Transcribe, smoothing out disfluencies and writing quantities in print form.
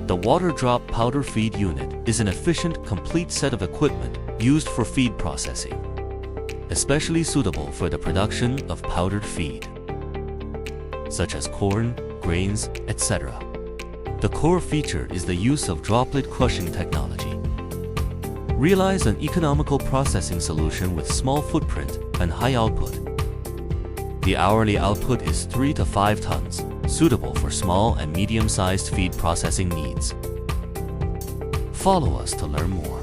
The water drop powder feed unit is an efficient, complete set of equipment used for feed processing, especially suitable for the production of powdered feed, such as corn, grains, etc. The core feature is the use of droplet crushing technology. Realize an economical processing solution with small footprint and high output. The hourly output is 3 to 5 tons, suitable for small and medium-sized feed processing needs. Follow us to learn more.